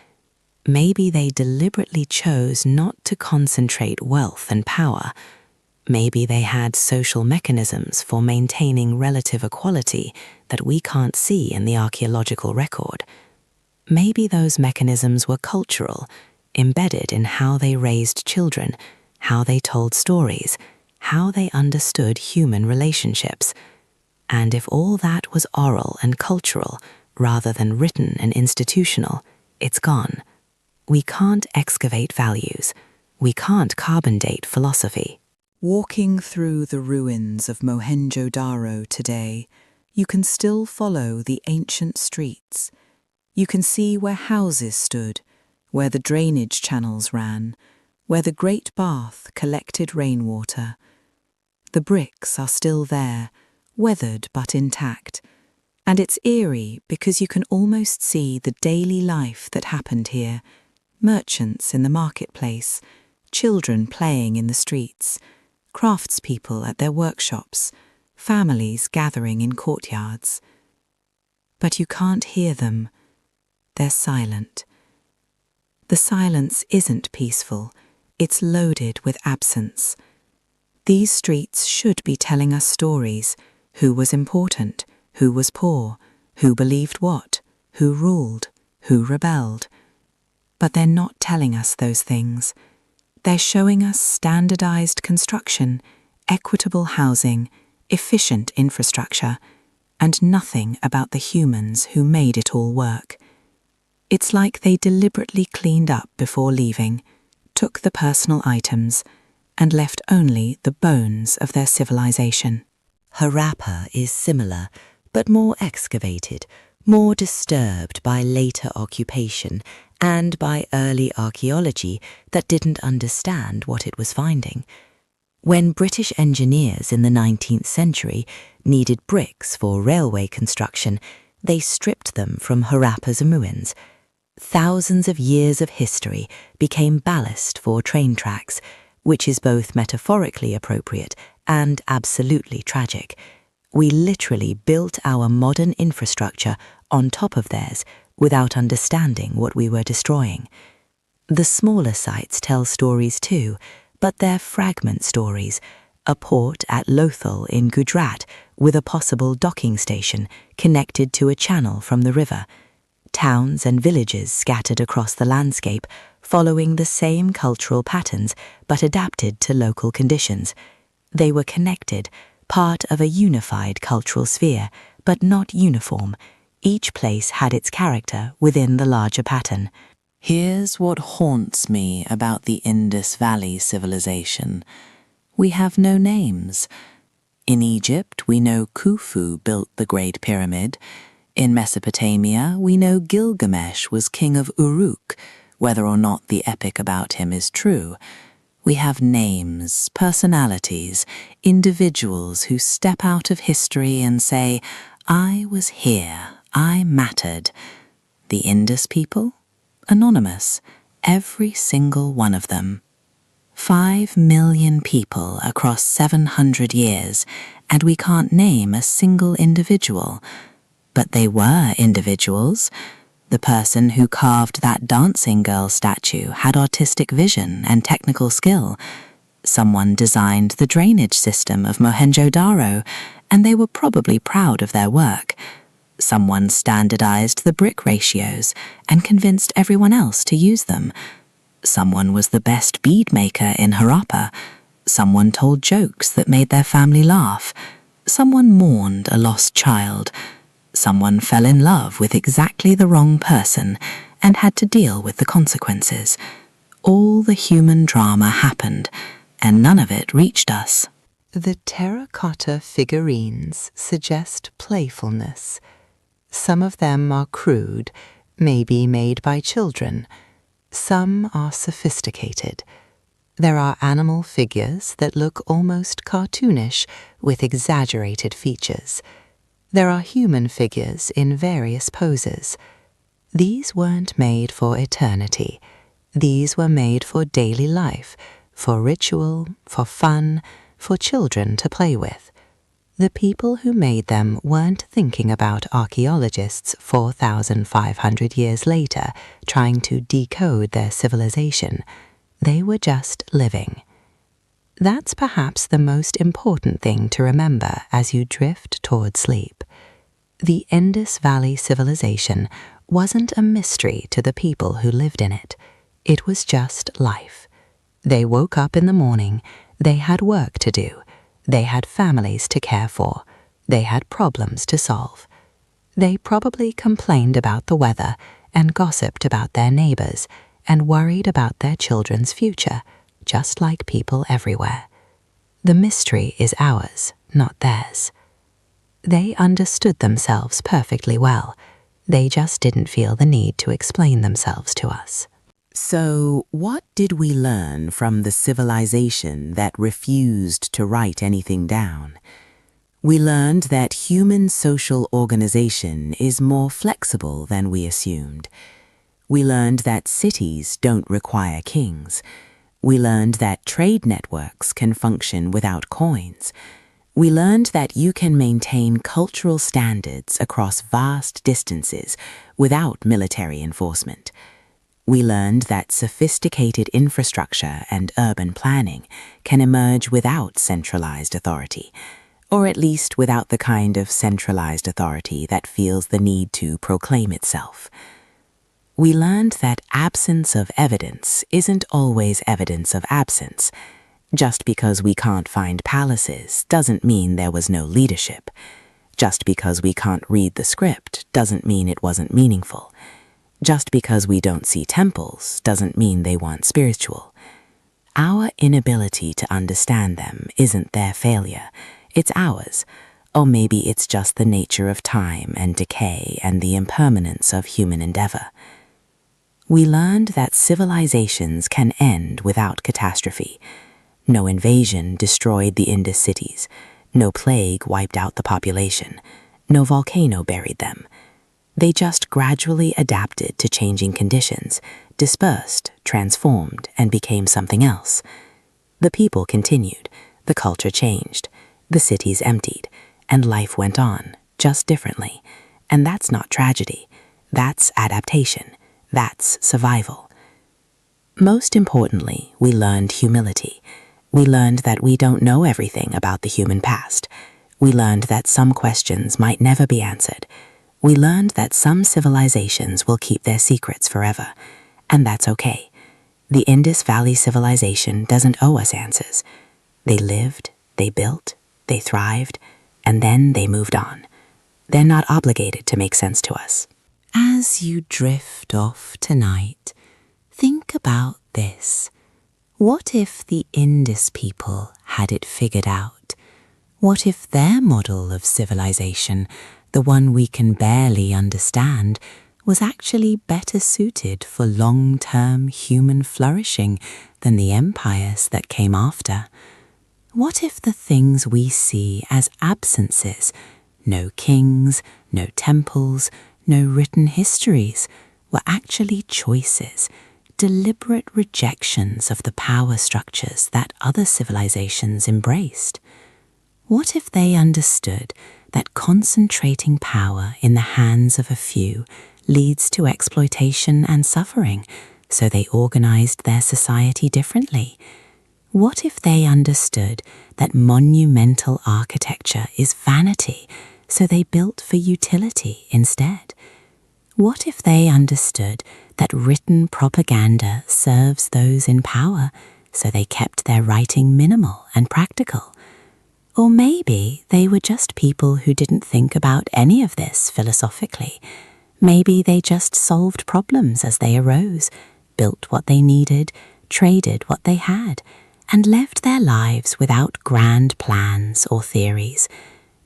Maybe they deliberately chose not to concentrate wealth and power. Maybe they had social mechanisms for maintaining relative equality that we can't see in the archaeological record. Maybe those mechanisms were cultural, embedded in how they raised children, how they told stories, how they understood human relationships. And if all that was oral and cultural, rather than written and institutional, it's gone. We can't excavate values. We can't carbon date philosophy.
Walking through the ruins of Mohenjo-daro today, you can still follow the ancient streets. You can see where houses stood, where the drainage channels ran, where the great bath collected rainwater. The bricks are still there, weathered but intact, and it's eerie because you can almost see the daily life that happened here. Merchants in the marketplace, children playing in the streets, craftspeople at their workshops, families gathering in courtyards. But you can't hear them. They're silent. The silence isn't peaceful, it's loaded with absence. These streets should be telling us stories. Who was important? Who was poor? Who believed what? Who ruled? Who rebelled? But they're not telling us those things. They're showing us standardized construction, equitable housing, efficient infrastructure, and nothing about the humans who made it all work. It's like they deliberately cleaned up before leaving, took the personal items, and left only the bones of their civilization.
Harappa is similar, but more excavated, more disturbed by later occupation and by early archaeology that didn't understand what it was finding. When British engineers in the 19th century needed bricks for railway construction, they stripped them from Harappa's ruins. Thousands of years of history became ballast for train tracks, which is both metaphorically appropriate and absolutely tragic. We literally built our modern infrastructure on top of theirs without understanding what we were destroying. The smaller sites tell stories too, but they're fragment stories. A port at Lothal in Gujarat with a possible docking station connected to a channel from the river. Towns and villages scattered across the landscape, following the same cultural patterns but adapted to local conditions. They were connected, part of a unified cultural sphere, but not uniform. Each place had its character within the larger pattern.
Here's what haunts me about the Indus Valley civilization. We have no names. In Egypt, we know Khufu built the Great Pyramid. In Mesopotamia, we know Gilgamesh was king of Uruk, whether or not the epic about him is true. We have names, personalities, individuals who step out of history and say, I was here, I mattered. The Indus people? Anonymous, every single one of them. 5 million people across 700 years, and we can't name a single individual. But they were individuals. The person who carved that dancing girl statue had artistic vision and technical skill. Someone designed the drainage system of Mohenjo-daro, and they were probably proud of their work. Someone standardized the brick ratios and convinced everyone else to use them. Someone was the best bead maker in Harappa. Someone told jokes that made their family laugh. Someone mourned a lost child. Someone fell in love with exactly the wrong person and had to deal with the consequences. All the human drama happened, and none of it reached us.
The terracotta figurines suggest playfulness. Some of them are crude, maybe made by children. Some are sophisticated. There are animal figures that look almost cartoonish with exaggerated features. There are human figures in various poses. These weren't made for eternity. These were made for daily life,
for ritual, for fun, for children to play with. The people who made them weren't thinking about archaeologists 4,500 years later trying to decode their civilization. They were just living. That's perhaps the most important thing to remember as you drift toward sleep. The Indus Valley civilization wasn't a mystery to the people who lived in it. It was just life. They woke up in the morning, they had work to do, they had families to care for, they had problems to solve. They probably complained about the weather and gossiped about their neighbors and worried about their children's future, just like people everywhere. The mystery is ours, not theirs. They understood themselves perfectly well. They just didn't feel the need to explain themselves to us.
So, what did we learn from the civilization that refused to write anything down? We learned that human social organization is more flexible than we assumed. We learned that cities don't require kings. We learned that trade networks can function without coins. We learned that you can maintain cultural standards across vast distances without military enforcement. We learned that sophisticated infrastructure and urban planning can emerge without centralized authority, or at least without the kind of centralized authority that feels the need to proclaim itself. We learned that absence of evidence isn't always evidence of absence. Just because we can't find palaces doesn't mean there was no leadership. Just because we can't read the script doesn't mean it wasn't meaningful. Just because we don't see temples doesn't mean they weren't spiritual. Our inability to understand them isn't their failure, it's ours. Or maybe it's just the nature of time and decay and the impermanence of human endeavor. We learned that civilizations can end without catastrophe. No invasion destroyed the Indus cities. No plague wiped out the population. No volcano buried them. They just gradually adapted to changing conditions, dispersed, transformed, and became something else. The people continued, the culture changed, the cities emptied, and life went on, just differently. And that's not tragedy. That's adaptation. That's survival. Most importantly, we learned humility. We learned that we don't know everything about the human past. We learned that some questions might never be answered. We learned that some civilizations will keep their secrets forever, and that's okay. The Indus Valley civilization doesn't owe us answers. They lived, they built, they thrived, and then they moved on. They're not obligated to make sense to us.
As you drift off tonight, think about this. What if the Indus people had it figured out? What if their model of civilization, the one we can barely understand, was actually better suited for long-term human flourishing than the empires that came after? What if the things we see as absences, no kings, no temples, no written histories, were actually choices, deliberate rejections of the power structures that other civilizations embraced? What if they understood that concentrating power in the hands of a few leads to exploitation and suffering, so they organized their society differently? What if they understood that monumental architecture is vanity, so they built for utility instead? What if they understood that written propaganda serves those in power, so they kept their writing minimal and practical? Or maybe they were just people who didn't think about any of this philosophically. Maybe they just solved problems as they arose, built what they needed, traded what they had, and lived their lives without grand plans or theories.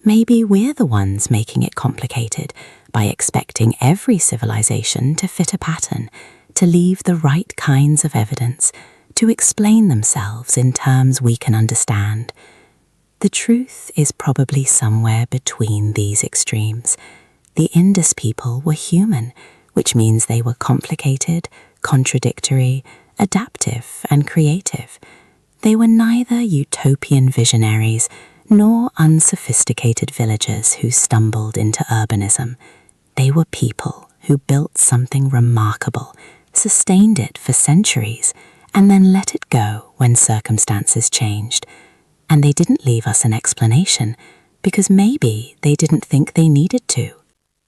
Maybe we're the ones making it complicated by expecting every civilization to fit a pattern, to leave the right kinds of evidence, to explain themselves in terms we can understand. The truth is probably somewhere between these extremes. The Indus people were human, which means they were complicated, contradictory, adaptive, and creative.
They were neither utopian visionaries nor unsophisticated villagers who stumbled into urbanism. They were people who built something remarkable, sustained it for centuries, and then let it go when circumstances changed. And they didn't leave us an explanation, because maybe they didn't think they needed to.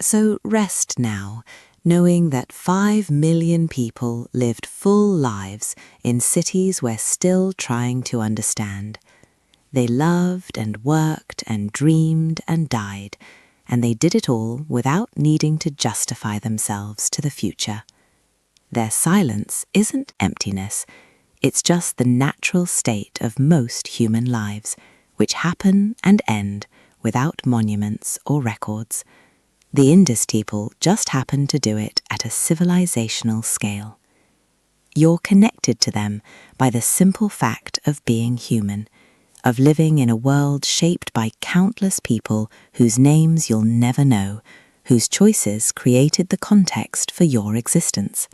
So rest now, knowing that 5 million people lived full lives in cities we're still trying to understand. They loved and worked and dreamed and died, and they did it all without needing to justify themselves to the future. Their silence isn't emptiness, it's just the natural state of most human lives, which happen and end without monuments or records. The Indus people just happened to do it at a civilizational scale. You're connected to them by the simple fact of being human, of living in a world shaped by countless people whose names you'll never know, whose choices created the context for your existence.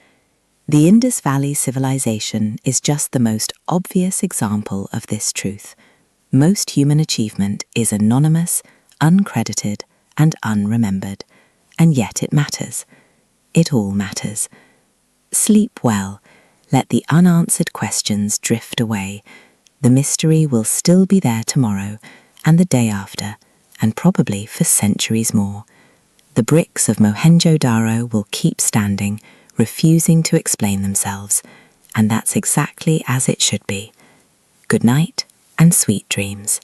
The Indus Valley civilization is just the most obvious example of this truth. Most human achievement is anonymous, uncredited, and unremembered, and yet it matters. It all matters. Sleep well, let the unanswered questions drift away. The mystery will still be there tomorrow, and the day after, and probably for centuries more. The bricks of Mohenjo-daro will keep standing, refusing to explain themselves, and that's exactly as it should be. Good night and sweet dreams.